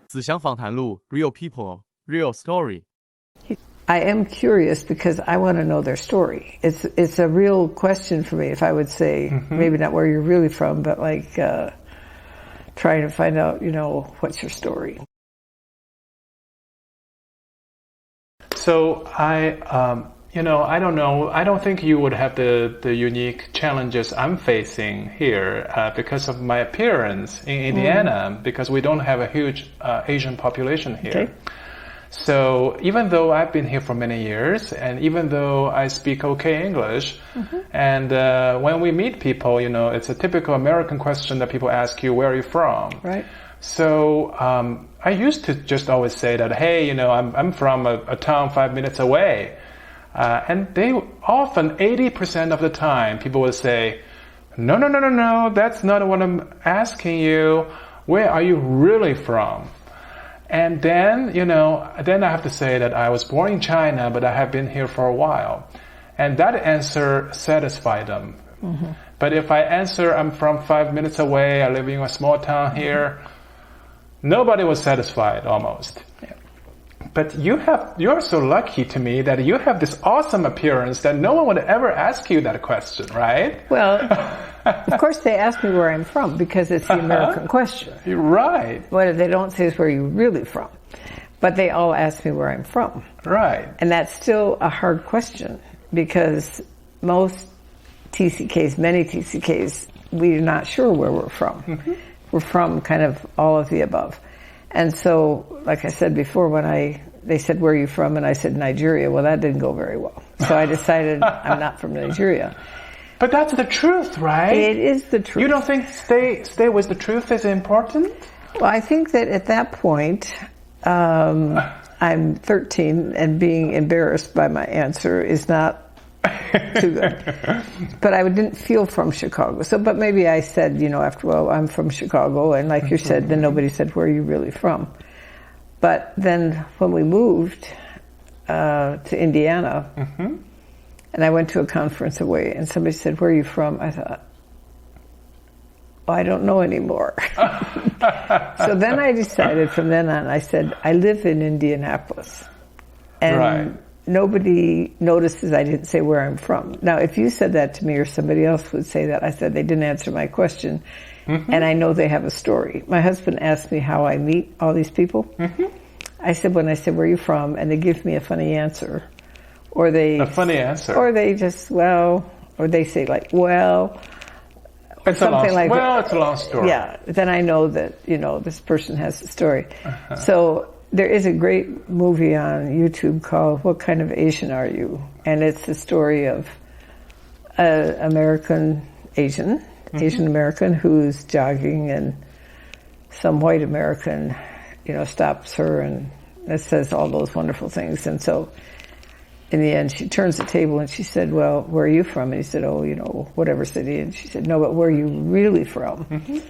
子祥访谈录 Real People, Real Story. I am curious because I want to know their story. It's a real question for me if I would say, maybe not where you're really from, but like trying to find out, what's your story. So I don't know. I don't think you would have the unique challenges I'm facing here because of my appearance in Indiana, because we don't have a huge Asian population here. Okay. So even though I've been here for many years, and even though I speak okay English, and when we meet people, it's a typical American question that people ask you, where are you from? Right. So I used to just always say that, hey, I'm from a town 5 minutes away. And they often, 80% of the time, people will say, no, that's not what I'm asking you. Where are you really from? And then, then I have to say that I was born in China, but I have been here for a while. And that answer satisfied them. But if I answer, I'm from 5 minutes away, I live in a small town here, nobody was satisfied almost. Yeah. But you're so lucky to me that you have this awesome appearance that no one would ever ask you that question, right? Well, of course they ask me where I'm from because it's the American question. You're right. What they don't say is where you're really from. But they all ask me where I'm from. Right. And that's still a hard question because most TCKs, many TCKs, we're not sure where we're from. We're from kind of all of the above. And so, like I said before, when they said, where are you from? And I said, Nigeria. Well, that didn't go very well. So I decided I'm not from Nigeria. But that's the truth, right? It is the truth. You don't think stay with the truth is important? Well, I think that at that point, I'm 13 and being embarrassed by my answer is not too good. But I didn't feel from Chicago. So, but maybe I said, after all, I'm from Chicago. And like you said, then nobody said, where are you really from? But then when we moved to Indiana, and I went to a conference away, and somebody said, where are you from? I thought, I don't know anymore. So then I decided from then on, I said, I live in Indianapolis. And nobody notices I didn't say where I'm from. Now, if you said that to me or somebody else would say that, I said they didn't answer my question. And I know they have a story. My husband asked me how I meet all these people. I said, when I said, where are you from? And they give me a funny answer. Or they... A funny answer? Or they just, or they say like, it's something like that. Well, it's a long story. Yeah. Then I know that, this person has a story. So there is a great movie on YouTube called What Kind of Asian Are You? And it's the story of an American Asian American who's jogging and some white American, stops her and it says all those wonderful things. And so in the end, she turns the table and she said, well, where are you from? And he said, oh, whatever city. And she said, no, but where are you really from?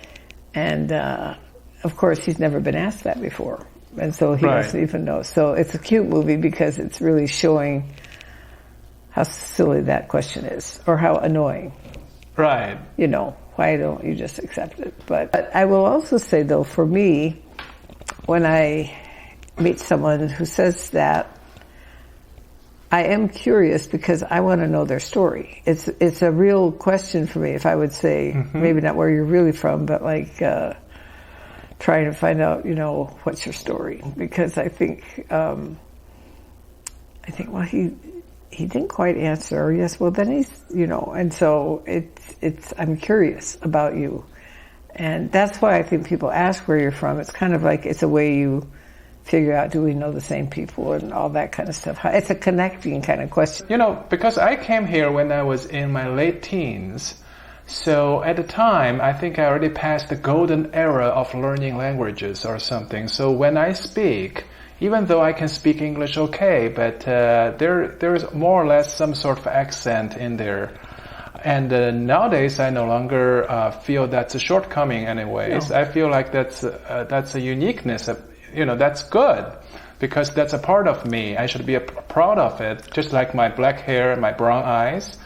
And, of course, he's never been asked that before. And so he doesn't even know. So it's a cute movie because it's really showing how silly that question is or how annoying. Right. Why don't you just accept it? But I will also say, though, for me, when I meet someone who says that, I am curious because I want to know their story. It's a real question for me if I would say, maybe not where you're really from, but like trying to find out, what's your story? Because I think, well, he didn't quite answer. Yes, well then he's, and so I'm curious about you. And that's why I think people ask where you're from. It's kind of like, it's a way you figure out, do we know the same people and all that kind of stuff. It's a connecting kind of question. Because I came here when I was in my late teens. So at the time, I think I already passed the golden era of learning languages or something. So when I speak, even though I can speak English okay, but there is more or less some sort of accent in there. And nowadays, I no longer feel that's a shortcoming anyways. No. I feel like that's a uniqueness of, that's good because that's a part of me. I should be proud of it, just like my black hair, my brown eyes.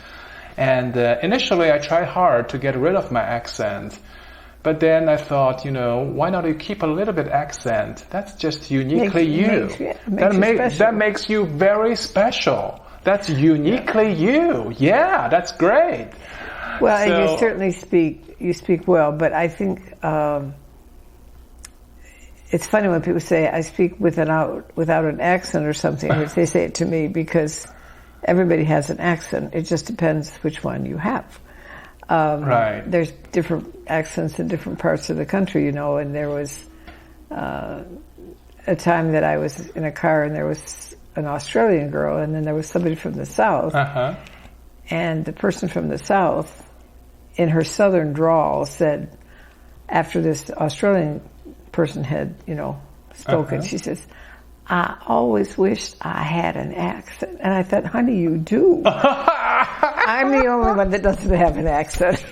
And initially I tried hard to get rid of my accent, But then I thought, why not you keep a little bit accent? That's just uniquely you. That makes you very special. That's uniquely you. Yeah, that's great. Well, and you certainly speak well, but I think it's funny when people say I speak without an accent or something, which they say it to me because everybody has an accent. It just depends which one you have. Right. There's different accents in different parts of the country, and there was a time that I was in a car and there was an Australian girl and then there was somebody from the South. Uh-huh. And the person from the South, in her southern drawl, said, after this Australian person had, spoken, she says, I always wished I had an accent. And I thought, honey, you do. I'm the only one that doesn't have an accent.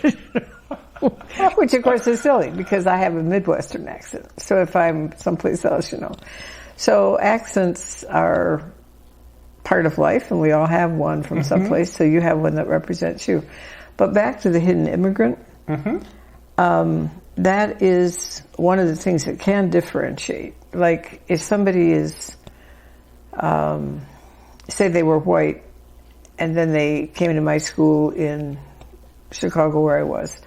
Which, of course, is silly because I have a Midwestern accent. So if I'm someplace else, So accents are part of life, and we all have one from someplace, so you have one that represents you. But back to the hidden immigrant, that is one of the things that can differentiate. Like if somebody is, say they were white, and then they came into my school in Chicago where I was.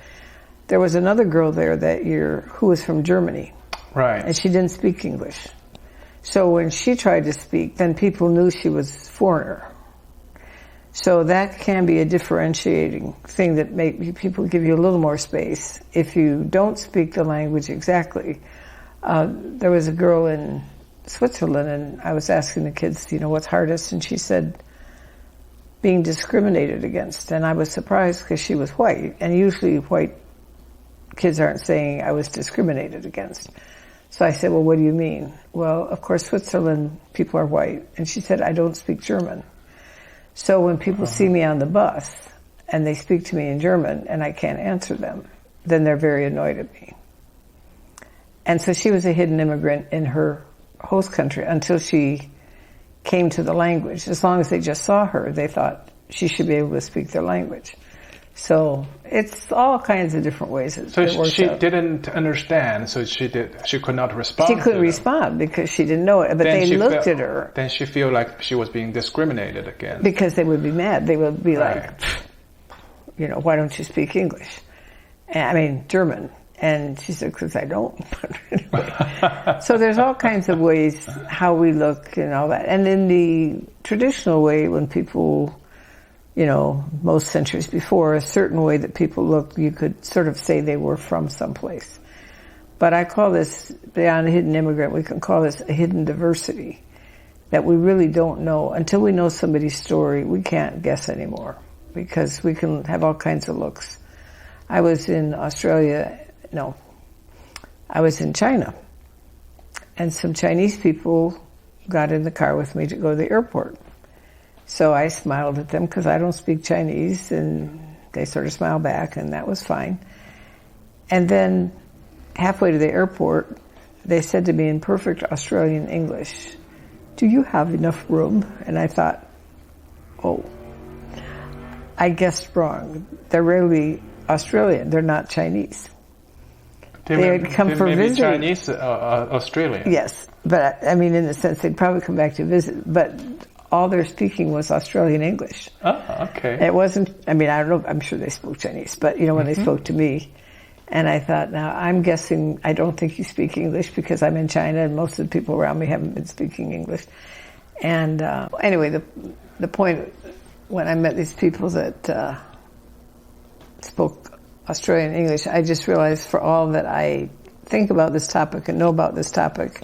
There was another girl there that year who was from Germany. Right. And she didn't speak English. So when she tried to speak, then people knew she was foreigner. So that can be a differentiating thing that make people give you a little more space. If you don't speak the language exactly, there was a girl in Switzerland and I was asking the kids, what's hardest? And she said, being discriminated against. And I was surprised because she was white. And usually white kids aren't saying I was discriminated against. So I said, well, what do you mean? Well, of course, Switzerland, people are white. And she said, I don't speak German. So when people see me on the bus and they speak to me in German and I can't answer them, then they're very annoyed at me. And so she was a hidden immigrant in her host country until she came to the language. As long as they just saw her, they thought she should be able to speak their language. So it's all kinds of different ways. So she didn't understand, so she could not respond. She couldn't respond because she didn't know it. But then they looked at her. Then she felt like she was being discriminated against. Because they would be mad. They would be like, why don't you speak English? German. And she said, because I don't. Anyway. So there's all kinds of ways how we look and all that. And in the traditional way, when people, most centuries before, a certain way that people look, you could sort of say they were from someplace. But I call this, beyond a hidden immigrant, we can call this a hidden diversity that we really don't know. Until we know somebody's story, we can't guess anymore because we can have all kinds of looks. I was in China. And some Chinese people got in the car with me to go to the airport. So I smiled at them because I don't speak Chinese, and they sort of smiled back, and that was fine. And then halfway to the airport, they said to me in perfect Australian English, do you have enough room? And I thought, oh, I guessed wrong. They're really Australian. They're not Chinese. They had come for visit. Chinese, Australian. Yes, but in the sense they'd probably come back to visit. But all their speaking was Australian English. Oh, okay. It wasn't. I don't know. I'm sure they spoke Chinese, but when they spoke to me, and I thought, now I'm guessing I don't think you speak English because I'm in China and most of the people around me haven't been speaking English. And anyway, the point when I met these people that spoke Australian English, I just realized for all that I think about this topic and know about this topic,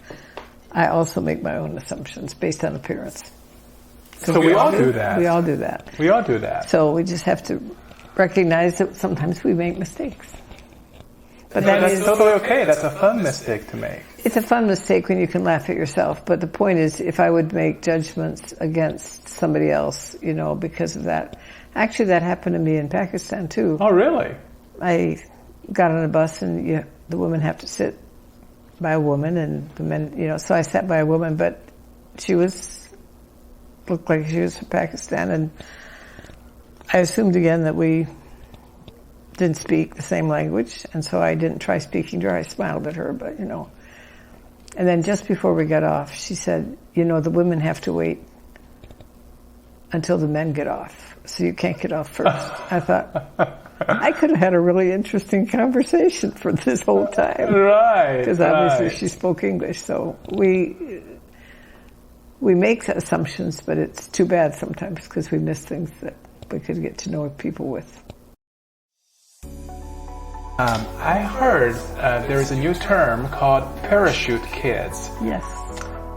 I also make my own assumptions based on appearance. So we all do that. We all do that. We all do that. So we just have to recognize that sometimes we make mistakes. But that's totally okay. That's a fun mistake to make. It's a fun mistake when you can laugh at yourself. But the point is, if I would make judgments against somebody else, because of that. Actually, that happened to me in Pakistan, too. Oh, really? I got on a bus and the women have to sit by a woman and the men, so I sat by a woman, but she looked like she was from Pakistan, and I assumed again that we didn't speak the same language, and so I didn't try speaking to her. I smiled at her, but And then just before we got off, she said, the women have to wait until the men get off, so you can't get off first. I thought, I could have had a really interesting conversation for this whole time. Right. Because obviously she spoke English, so we make assumptions, but it's too bad sometimes because we miss things that we could get to know people with. I heard there is a new term called parachute kids. Yes.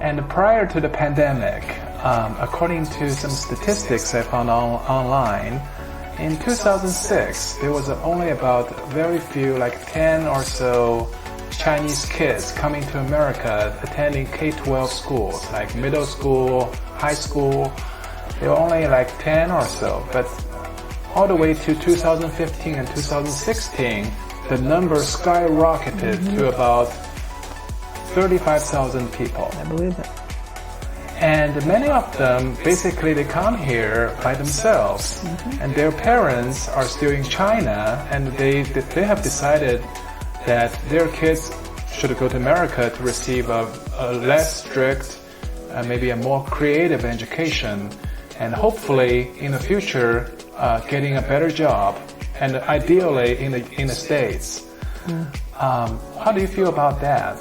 And prior to the pandemic, according to some statistics I found online, in 2006, there was only about very few, like 10 or so Chinese kids coming to America attending K-12 schools, like middle school, high school. There were only like 10 or so. But all the way to 2015 and 2016, the number skyrocketed to about 35,000 people. I believe it. And many of them, basically, they come here by themselves. And their parents are still in China, and they have decided that their kids should go to America to receive a less strict, maybe a more creative education, and hopefully in the future getting a better job, and ideally in the States. How do you feel about that?